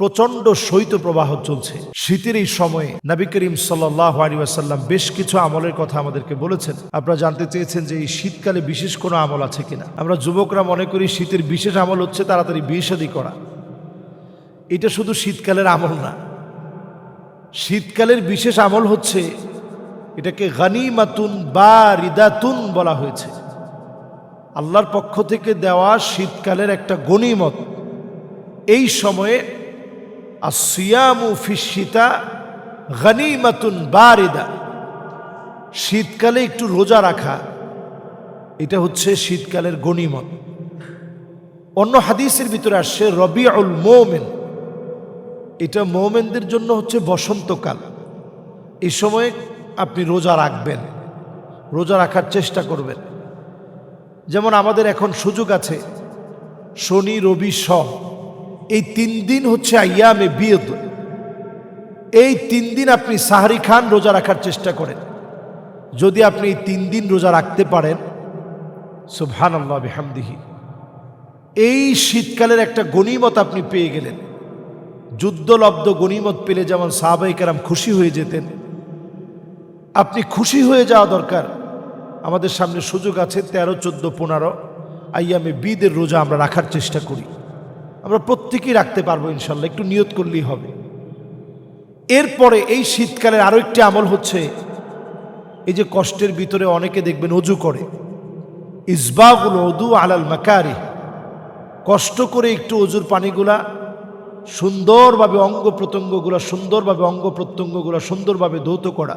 প্রচন্ড শৈত্যপ্রবাহ চলছে। শীতের এই সময়ে নবী করিম সাল্লাল্লাহু আলাইহি ওয়াসাল্লাম বেশ কিছু আমলের কথা আমাদেরকে বলেছেন। আপনারা জানতে চেয়েছেন যে এই শীতকালে বিশেষ কোনো আমল আছে কিনা। আমরা যুবকরা মনে করি শীতের বিশেষ আমল হচ্ছে তাড়াতাড়ি বিয়ে শাদী করা। এটা শুধু শীতকালের আমল না, শীতকালের বিশেষ আমল হচ্ছে এটাকে গনিমাতুন বারিদাতুন বলা হয়েছে। আল্লাহর পক্ষ থেকে দেওয়া শীতকালের একটা গনিমত। এই সময়ে আসিয়ামু ফিশশিতা গনিমাতুন বারিদা, শীতকালে একটু রোজা রাখা এটা হচ্ছে শীতকালের গনিমত। অন্য হাদিসের ভিতরে আসছে রবিউল মুমিন, এটা মুমিনদের জন্য হচ্ছে বসন্তকাল। এই সময় আপনি রোজা রাখবেন, রোজা রাখার চেষ্টা করবেন। যেমন আমাদের এখন সুযোগ আছে শনি রবি সোম, এই 3 দিন হচ্ছে আইয়ামে বিদ। এই 3 দিন আপনি সাহরি খান, রোজা রাখার চেষ্টা করেন। যদি আপনি এই 3 দিন রোজা রাখতে পারেন, সুবহানাল্লাহ বিহামদিহি, এই শীতকালের একটা গনিমত আপনি পেয়ে গেলেন। যুদ্ধলব্ধ গনিমত পেলে যেমন সাহাবায়ে কেরাম খুশি হয়ে যেতেন, আপনি খুশি হয়ে যাওয়া দরকার। আমাদের সামনে সুযোগ আছে 13, 14, 15 আইয়ামে বিদের রোজা আমরা রাখার চেষ্টা করি। আমরা প্রত্যেকেই রাখতে পারবো ইনশাল্লাহ, একটু নিয়ত করলেই হবে। এরপরে এই শীতকালের আরো একটি আমল হচ্ছে, এই যে কষ্টের ভিতরে অনেকে দেখবেন অজু করে, ইসবাগুল উযু আলাল মাকারি, কষ্ট করে একটু অজুর পানিগুলা সুন্দরভাবে অঙ্গ প্রত্যঙ্গগুলা সুন্দরভাবে ধৌত করা,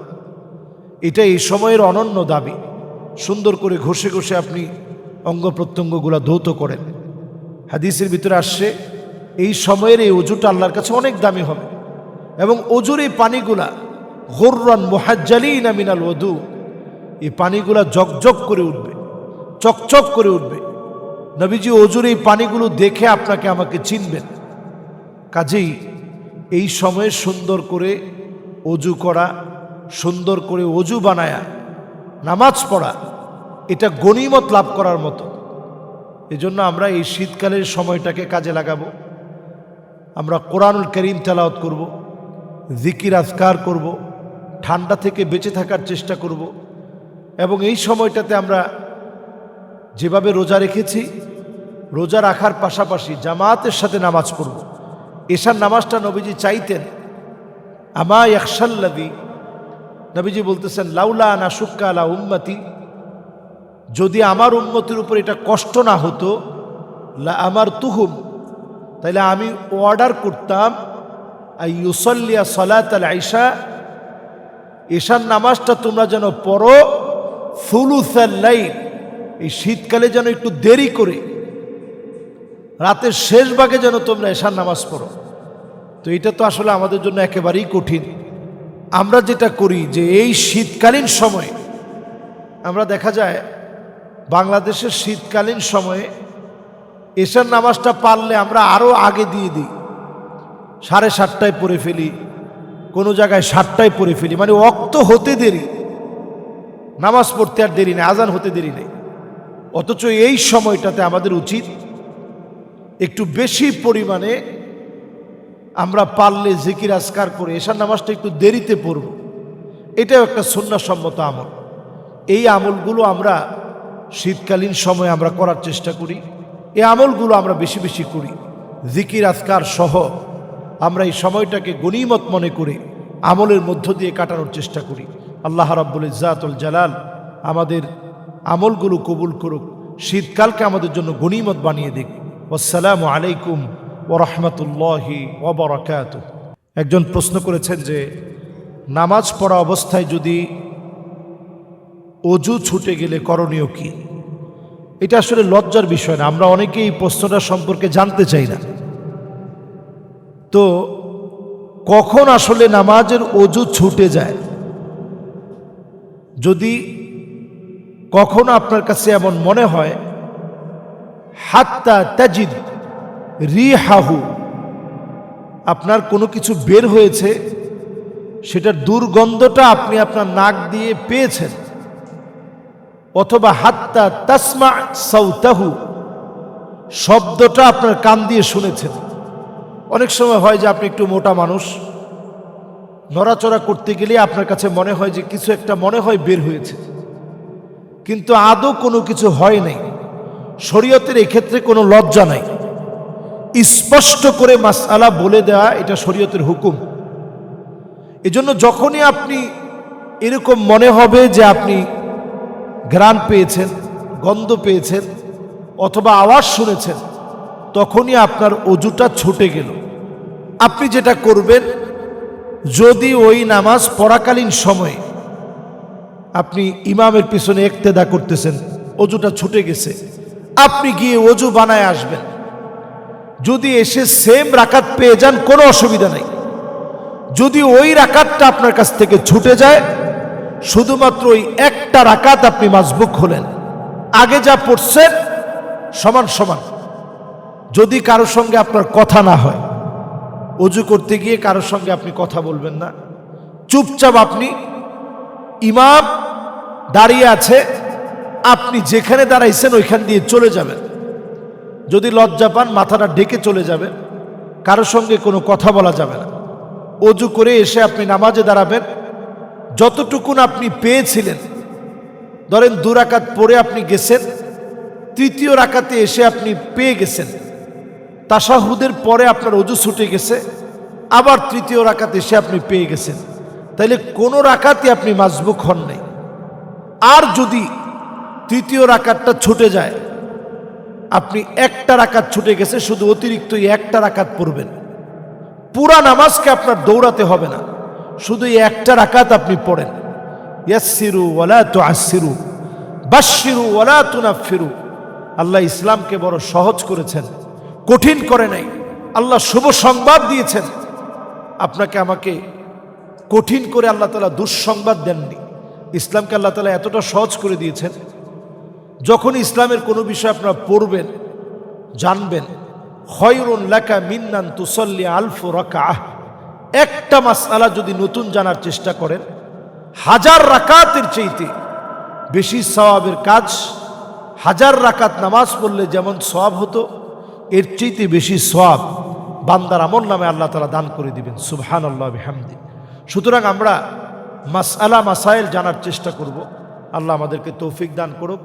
এটা এই সময়ের অনন্য দাবি। সুন্দর করে ঘষে ঘষে আপনি অঙ্গ প্রত্যঙ্গগুলা ধৌত করেন। হাদিসের ভিতরে আসছে এই সময়ের এই অজুটা আল্লাহর কাছে অনেক দামি হবে। এবং অজুর এই পানিগুলা গুররান মুহাজ্জালিনা মিনাল ওযু, এই পানিগুলা জকজক করে উঠবে, চকচক করে উঠবে। নবীজি অজুর এই পানিগুলো দেখে আপনাকে আমাকে চিনবেন। কাজেই এই সময়ে সুন্দর করে অজু করা, সুন্দর করে অজু বানায়া নামাজ পড়া, এটা গনিমত লাভ করার মতো। এজন্য আমরা এই শীতকালের সময়টাকে কাজে লাগাবো। আমরা কোরআনুল কারীম তেলাওয়াত করব, জিকির আজকার করব, ঠান্ডা থেকে বেঁচে থাকার চেষ্টা করব। এবং এই সময়টাতে আমরা যেভাবে রোজা রেখেছি, রোজা রাখার পাশাপাশি জামাতের সাথে নামাজ পড়ব। এশার নামাজটা নবীজি চাইতেন। আমা ইয়াখশাল্লাযী, নবীজি বলতেছেন লাউলা আনা শুক্কা আলা উম্মতি, যদি আমার উম্মতের উপর এটা কষ্ট না হতো, লা আমারতুহুম, তাহলে আমি অর্ডার করতাম আইয়ুসাল্লিয়া সালাতাল ইশা, এশার নামাজটা তোমরা যেন পড়ো সুলুসাল লাইল, এই শীতকালে যেন একটু দেরি করে রাতের শেষ ভাগে যেন তোমরা এশার নামাজ পড়ো। তো এটা তো আসলে আমাদের জন্য একেবারেই কঠিন। আমরা যেটা করি যে এই শীতকালীন সময়ে আমরা দেখা যায় বাংলাদেশের শীতকালীন সময়ে এশার নামাজটা পারলে আমরা আরও আগে দিয়ে দিই, 7:30টায় পড়ে ফেলি, কোনো জায়গায় 7টায় পড়ে ফেলি, মানে ওয়াক্ত হতে দেরি, নামাজ পড়তে আর দেরি নেই, আজান হতে দেরি নেই। অথচ এই সময়টাতে আমাদের উচিত একটু বেশি পরিমাণে আমরা পারলে জিকির আজকার করে এশার নামাজটা একটু দেরিতে পড়ব। এটাও একটা সুন্নাহসম্মত আমল। এই আমলগুলো আমরা শীতকালীন সময়ে আমরা করার চেষ্টা করি। এই আমলগুলো আমরা বেশি বেশি করি, জিকির আজকার সহ আমরা এই সময়টাকে গনিমত মনে করে আমলের মধ্য দিয়ে কাটানোর চেষ্টা করি। আল্লাহ রাব্বুল ইজ্জাতুল জালাল আমাদের আমলগুলো কবুল করুক, শীতকালকে আমাদের জন্য গনিমত বানিয়ে দিক। আসসালামু আলাইকুম ওয়া রাহমাতুল্লাহি ওয়া বারাকাতুহু। একজন প্রশ্ন করেছেন যে নামাজ পড়া অবস্থায় যদি অজু ছুটে গেলে করণীয় কি? এটা আসলে লজ্জার বিষয় না, আমরা অনেকেই এই প্রশ্নটা সম্পর্কে জানতে চাই না। তো কখন আসলে নামাজের অজু ছুটে যায়? যদি কখনো আপনার কাছে এমন মনে হয় হাত্তা তাজিদ রিহাহু, আপনার কোনো কিছু বের হয়েছে, সেটার দুর্গন্ধটা আপনি আপনার নাক দিয়ে পেয়েছেন, অথবা হাত্তা তাসমা সাউতাহু, শব্দটা আপনার কান দিয়ে শুনেছেন, অনেক সময় হয় যে আপনি একটু মোটা মানুষ, নড়াচড়া করতে গেলে আপনার কাছে মনে হয় যে কিছু একটা মনে হয় বের হয়েছে, কিন্তু আদৌ কোনো কিছু হয় নাই। শরীয়তের এক্ষেত্রে কোনো লজ্জা নাই, স্পষ্ট করে মাসআলা বলে দেওয়া এটা শরীয়তের হুকুম। এজন্য যখনই আপনি এরকম মনে হবে যে আপনি ঘ্রাণ পেয়েছেন, গন্ধ পেয়েছেন অথবা আওয়াজ শুনেছেন, তখনই আপনার অজুটা ছুটে গেল। আপনি যেটা করবেন, যদি ওই নামাজ পড়াকালীন সময়ে আপনি ইমামের পিছনে ইক্তেদা করতেছেন, অজুটা ছুটে গেছে, আপনি গিয়ে অজু বানায় আসবেন। যদি এসে সেম রাকাত পেয়ে যান কোনো অসুবিধা নাই। যদি ওই রাকাতটা আপনার কাছ থেকে ছুটে যায়, শুধুমাত্র ওই একটা রাকাত আপনি মাসবুক হলেন, আগে যা পড়ছেন সমান সমান। যদি কারোর সঙ্গে আপনার কথা না হয়, অজু করতে গিয়ে কারোর সঙ্গে আপনি কথা বলবেন না, চুপচাপ আপনি, ইমাম দাঁড়িয়ে আছে, আপনি যেখানে দাঁড়াইছেন ওইখান দিয়ে চলে যাবেন। যদি লজ্জা পান মাথাটা ঢেকে চলে যাবেন, কারোর সঙ্গে কোনো কথা বলা যাবে না। অজু করে এসে আপনি নামাজে দাঁড়াবেন, যতটুকুন আপনি পেয়েছিলেন, ধরেন 2 রাকাত পড়ে আপনি গেছেন, তৃতীয় রাকাতে এসে আপনি পেয়ে গেছেন, তাশাহুদের পরে আপনার অজু ছুটে গেছে, আবার তৃতীয় রাকাতে এসে আপনি পেয়ে গেছেন, তাইলে কোনো রাকাতই আপনি মাসবুক হন নাই। আর যদি তৃতীয় রাকাতটা ছুটে যায়, আপনি একটা রাকাত ছুটে গেছে, শুধু অতিরিক্ত একটা রাকাত পড়বেন। পুরা নামাজকে আপনার দৌড়াতে হবে না, শুধু একটা রাকাত আপনি পড়েন। ইয়াসসিরু ওয়ালা তুআসসিরু, বাশশিরু ওয়ালা তুনাফফিরু। আল্লাহ ইসলামকে বড় সহজ করেছেন, কঠিন করে নাই। আল্লাহ শুভ সংবাদ দিয়েছেন, আপনাকে আমাকে কঠিন করে আল্লাহ তাআলা দুঃসংবাদ দেননি। ইসলামকে আল্লাহ তাআলা এতটা সহজ করে দিয়েছেন, যখন ইসলামের কোনো বিষয় আপনারা পড়বেন, জানবেন, খয়রুন লাকা মিন্নান তুসাল্লি আলফু রাকাআহ। একটা মাসআলা যদি নতুন জানার চেষ্টা করেন, 1000 রাকাতের চাইতে বেশি সওয়াবের কাজ। 1000 রাকাত নামাজ পড়লে যেমন সওয়াব হতো, এর চাইতে বেশি সওয়াব বান্দার আমল নামে আল্লাহ তাআলা দান করে দিবেন। সুবহানাল্লাহ বিহামদি। সুতরাং আমরা মাসআলা মাসাইল জানার চেষ্টা করব। আল্লাহ আমাদেরকে তৌফিক দান করুক,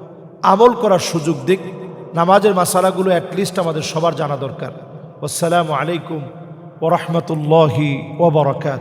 আমল করার সুযোগ দিক। নামাজের মাসালাগুলো অ্যাটলিস্ট আমাদের সবার জানা দরকার। আসসালামু আলাইকুম ওয়া রাহমাতুল্লাহি ওয়া বারাকাতুহু।